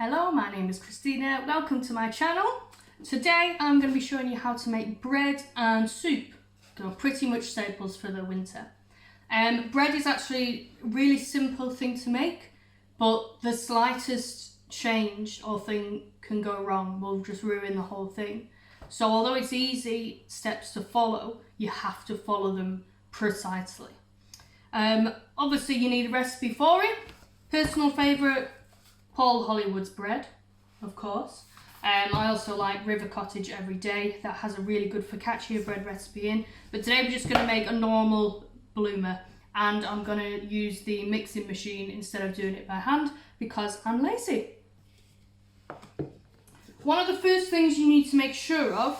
Hello, my name is Christina. Welcome to my channel. Today I'm going to be showing you how to make bread and soup. They're pretty much staples for the winter. Bread is actually a really simple thing to make, but the slightest change or thing can go wrong, will just ruin the whole thing. So although it's easy steps to follow, you have to follow them precisely. Obviously you need a recipe for it. Personal favourite, Paul Hollywood's bread, of course. I also like River Cottage every day. That has a really good focaccia bread recipe in. But today we're just going to make a normal bloomer, and I'm going to use the mixing machine instead of doing it by hand because I'm lazy. One of the first things you need to make sure of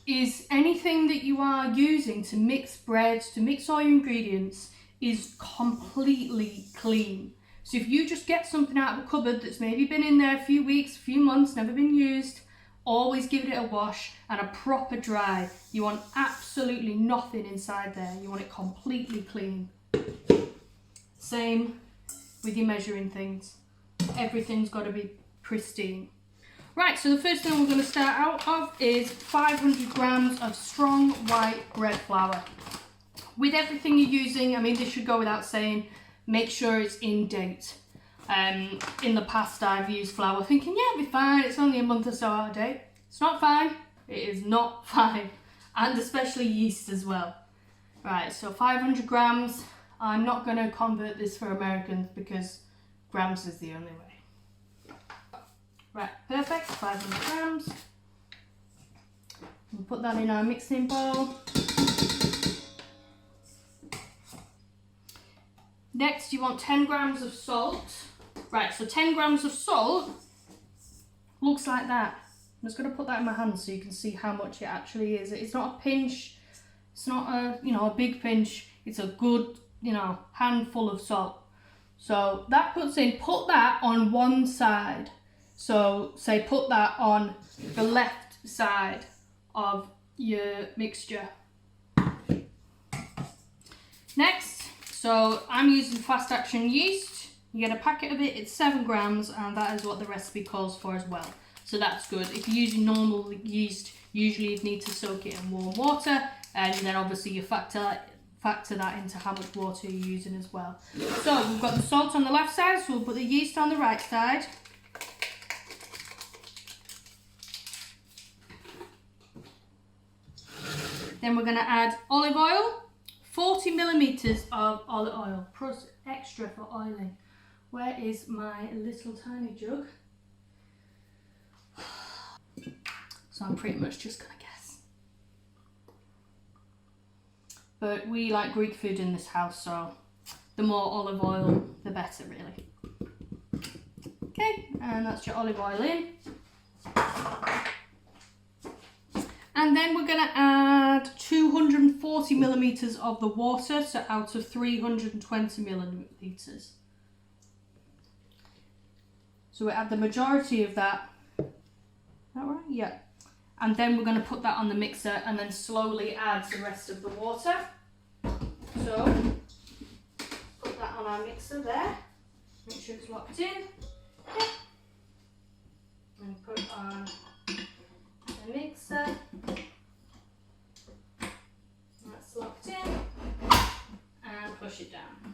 is anything that you are using to mix bread, to mix all your ingredients, is completely clean. So if you just get something out of a cupboard that's maybe been in there a few weeks, a few months, never been used, always give it a wash and a proper dry. You want absolutely nothing inside there. You want it completely clean. Same with your measuring things. Everything's got to be pristine. Right, so the first thing we're going to start out of is 500 grams of strong white bread flour. With everything you're using, I mean, this should go without saying, make sure it's in date. In the past I've used flour thinking, yeah, it'll be fine, it's only a month or so out of date. It's not fine, it is not fine. And especially yeast as well. Right, so 500 grams. I'm not going to convert this for Americans because grams is the only way. Right, perfect, 500 grams. We'll put that in our mixing bowl. Next, you want 10 grams of salt. Right, so 10 grams of salt looks like that. I'm just going to put that in my hand so you can see how much it actually is. It's not a pinch. It's not a big pinch. It's a good, handful of salt. So that puts in, put that on one side. So say put that on the left side of your mixture. Next, so I'm using fast action yeast. You get a packet of it, it's 7 grams, and that is what the recipe calls for as well. So that's good. If you're using normal yeast, usually you'd need to soak it in warm water, and then obviously you factor that into how much water you're using as well. So we've got the salt on the left side, so we'll put the yeast on the right side. Then we're going to add olive oil. 40 millimeters of olive oil, plus extra for oiling. Where is my little tiny jug? So I'm pretty much just gonna guess. But we like Greek food in this house, so the more olive oil, the better really. Okay, and that's your olive oil in. And then we're going to add 240 millimeters of the water, so out of 320 milliliters. So we add the majority of that. Is that right? Yeah. And then we're going to put that on the mixer and then slowly add the rest of the water. So put that on our mixer there. Make sure it's locked in. Okay. And put it on the mixer. That's locked in, and push it down.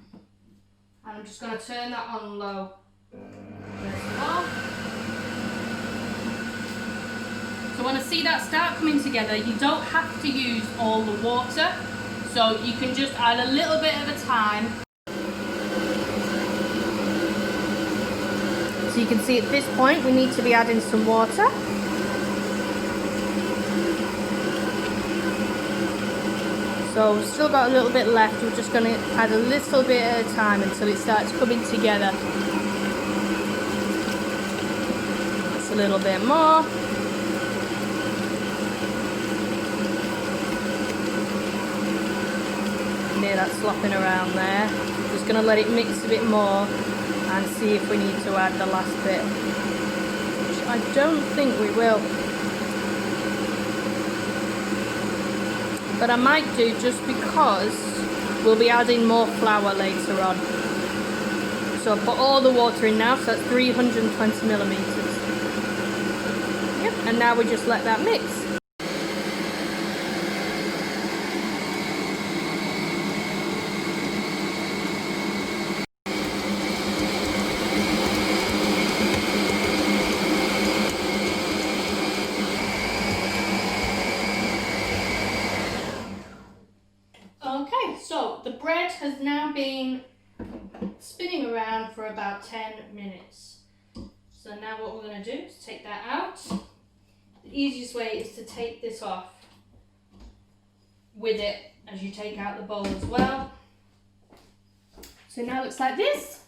And I'm just going to turn that on low. First of all. So when I see that start coming together, you don't have to use all the water, so you can just add a little bit at a time. So you can see at this point we need to be adding some water. So we've still got a little bit left. We're just going to add a little bit at a time until it starts coming together. That's a little bit more. Near that slopping around there. Just going to let it mix a bit more and see if we need to add the last bit. Which I don't think we will. But I might do just because we'll be adding more flour later on. So put all the water in now, so that's 320 millimeters. Yep, and now we just let that mix. Okay, so the bread has now been spinning around for about 10 minutes. So now what we're going to do is take that out. The easiest way is to take this off with it as you take out the bowl as well. So now it looks like this.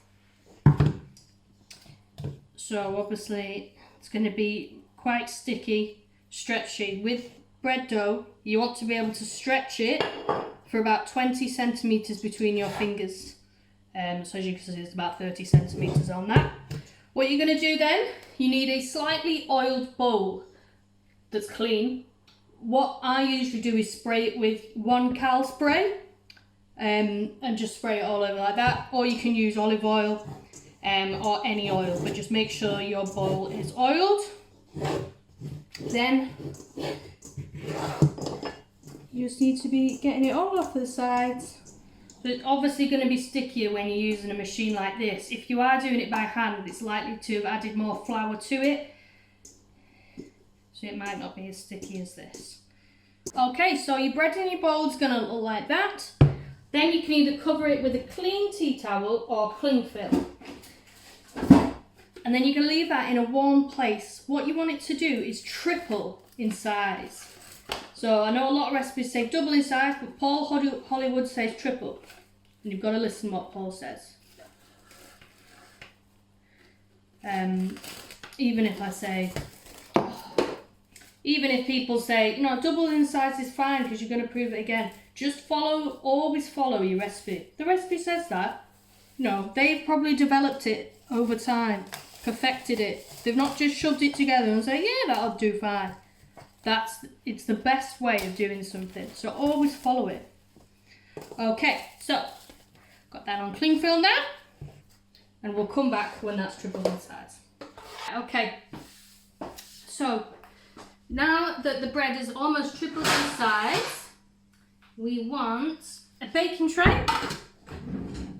So obviously it's going to be quite sticky, stretchy. With bread dough, you want to be able to stretch it for about 20 centimeters between your fingers. So as you can see, there's about 30 centimeters on that. What you're going to do then, you need a slightly oiled bowl that's clean. What I usually do is spray it with 1 cal spray and just spray it all over like that, or you can use olive oil or any oil, but just make sure your bowl is oiled. Then you just need to be getting it all off the sides. So it's obviously going to be stickier when you're using a machine like this. If you are doing it by hand, it's likely to have added more flour to it, so it might not be as sticky as this. Okay, so your bread in your bowl is going to look like that. Then you can either cover it with a clean tea towel or cling film. And then you're going to leave that in a warm place. What you want it to do is triple in size. So I know a lot of recipes say double in size, but Paul Hollywood says triple. And you've got to listen what Paul says. Even if people say, you know, double in size is fine because you're going to prove it again. Just always follow your recipe. The recipe says that. No, they've probably developed it over time, perfected it. They've not just shoved it together and say, yeah, that'll do fine. It's the best way of doing something. So always follow it. Okay, so got that on cling film now, and we'll come back when that's tripled in size. Okay, so now that the bread is almost tripled in size, we want a baking tray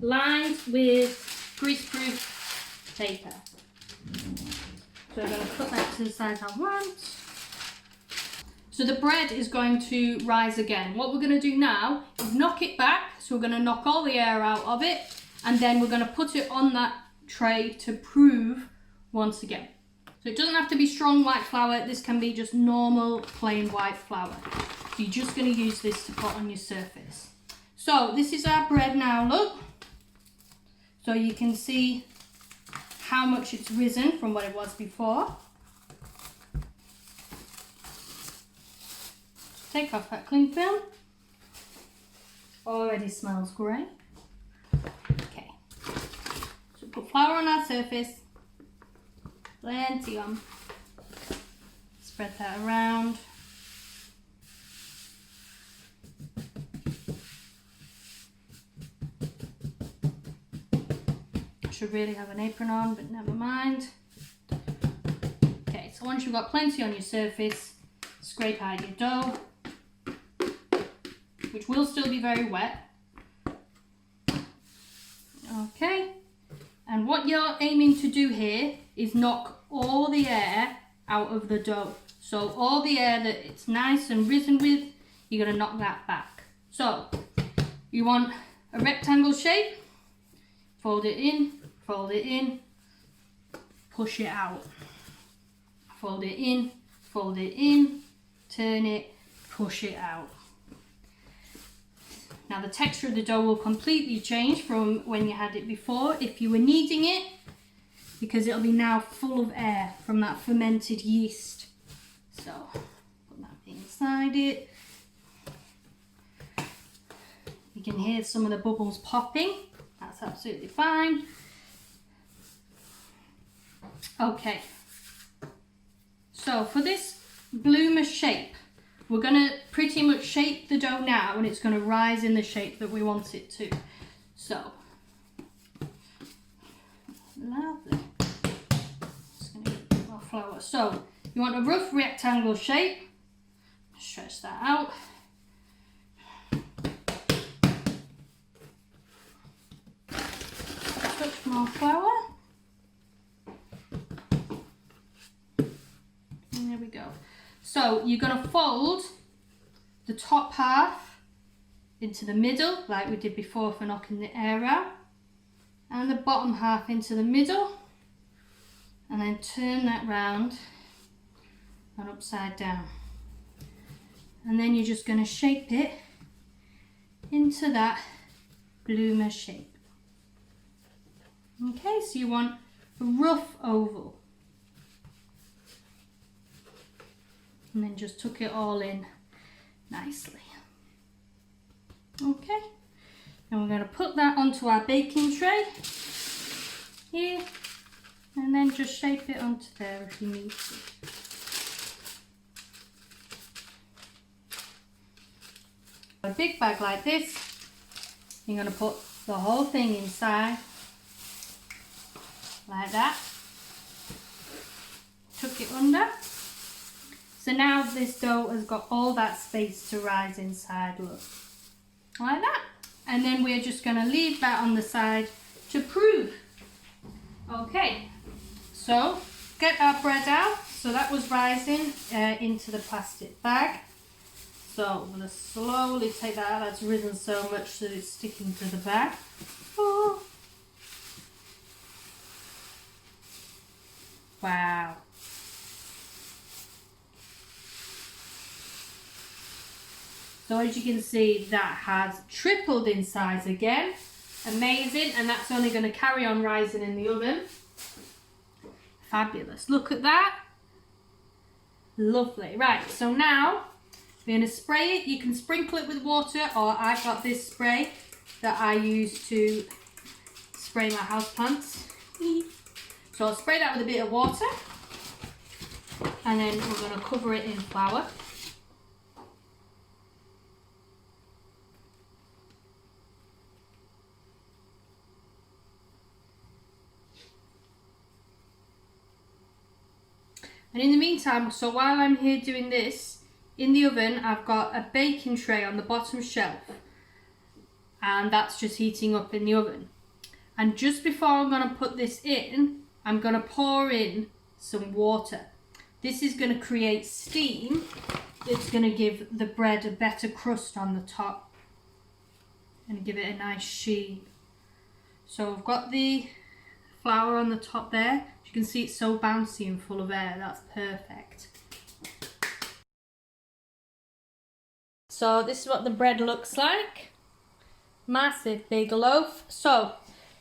lined with greaseproof paper. So we're going to cut that to the size I want. So the bread is going to rise again. What we're going to do now is knock it back. So we're going to knock all the air out of it, and then we're going to put it on that tray to prove once again. So it doesn't have to be strong white flour. This can be just normal plain white flour. So you're just going to use this to put on your surface. So this is our bread now, look. So you can see how much it's risen from what it was before. Take off that cling film. Already smells great. Okay. So put flour on our surface. Plenty on. Spread that around. I should really have an apron on, but never mind. Okay, so once you've got plenty on your surface, scrape out your dough, which will still be very wet. Okay, and what you're aiming to do here is knock all the air out of the dough. So all the air that it's nice and risen with, you're going to knock that back. So you want a rectangle shape, fold it in, push it out. Fold it in, turn it, push it out. Now the texture of the dough will completely change from when you had it before if you were kneading it, because it'll be now full of air from that fermented yeast. So put that inside it. You can hear some of the bubbles popping. That's absolutely fine. Okay. So for this bloomer shape, we're going to pretty much shape the dough now, and it's going to rise in the shape that we want it to. So Lovely. Just going to get a bit more flour. So you want a rough rectangle shape. Stretch that out. Touch more flour. And there we go. So you're going to fold the top half into the middle, like we did before for knocking the air out, and the bottom half into the middle, and then turn that round and upside down. And then you're just going to shape it into that bloomer shape. Okay, so you want a rough oval. And then just tuck it all in nicely. Okay, and we're going to put that onto our baking tray here, and then just shape it onto there if you need to. A big bag like this, you're going to put the whole thing inside, like that. Tuck it under. So now this dough has got all that space to rise inside, look. Like that. And then we're just going to leave that on the side to prove. Okay, so get our bread out. So that was rising into the plastic bag. So I'm going to slowly take that out. That's risen so much that it's sticking to the bag. Oh. Wow. So as you can see, that has tripled in size again. Amazing, and that's only going to carry on rising in the oven. Fabulous. Look at that. Lovely. Right, so now we're going to spray it. You can sprinkle it with water, or I've got this spray that I use to spray my houseplants. So I'll spray that with a bit of water, and then we're going to cover it in flour. And in the meantime, so while I'm here doing this, in the oven I've got a baking tray on the bottom shelf, and that's just heating up in the oven. And just before I'm going to put this in, I'm going to pour in some water. This is going to create steam that's going to give the bread a better crust on the top and give it a nice sheen. So I've got the flour on the top there. You can see it's so bouncy and full of air. That's perfect. So this is what the bread looks like. Massive big loaf. So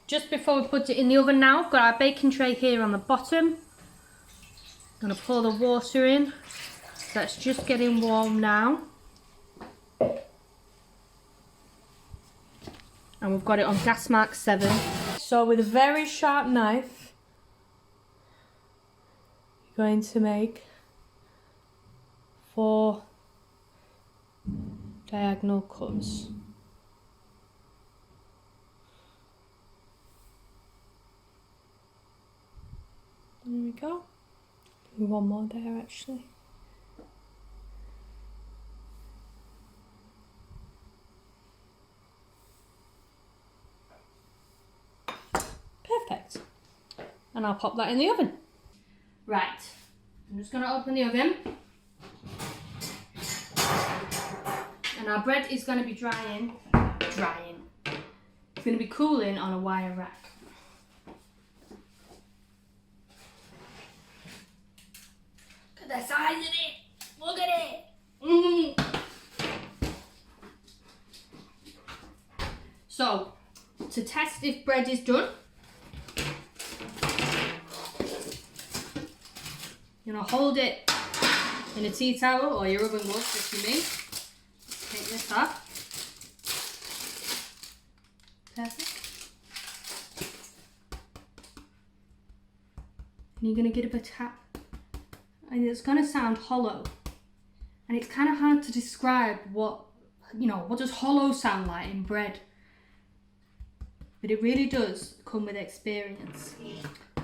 just before we put it in the oven now, I've got our baking tray here on the bottom. I'm going to pour the water in. That's just getting warm now. And we've got it on gas mark 7. So with a very sharp knife, you're going to make 4 diagonal cuts. There we go. One more there actually. Perfect. And I'll pop that in the oven. Right, I'm just going to open the oven. And our bread is going to be drying. It's going to be cooling on a wire rack. Look at the size of it. Look at it. So, to test if bread is done, you're going to hold it in a tea towel or your oven glove if you need. Take this off. Perfect. And you're going to give it a tap. And it's going to sound hollow. And it's kind of hard to describe what does hollow sound like in bread. but it really does come with experience.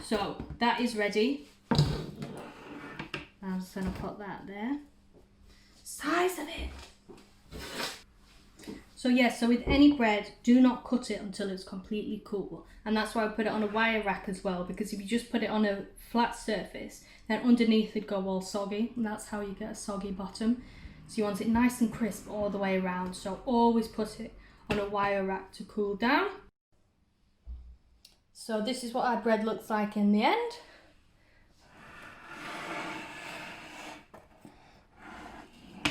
So that is ready. I'm just going to put that there. Size of it. So yeah, so with any bread, do not cut it until it's completely cool. And that's why I put it on a wire rack as well, because if you just put it on a flat surface, then underneath it'd go all soggy, and that's how you get a soggy bottom. So you want it nice and crisp all the way around, so always put it on a wire rack to cool down. So this is what our bread looks like in the end.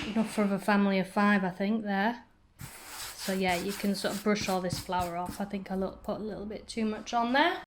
Enough for a family of 5, I think, there. So yeah, you can sort of brush all this flour off. I think I put a little bit too much on there.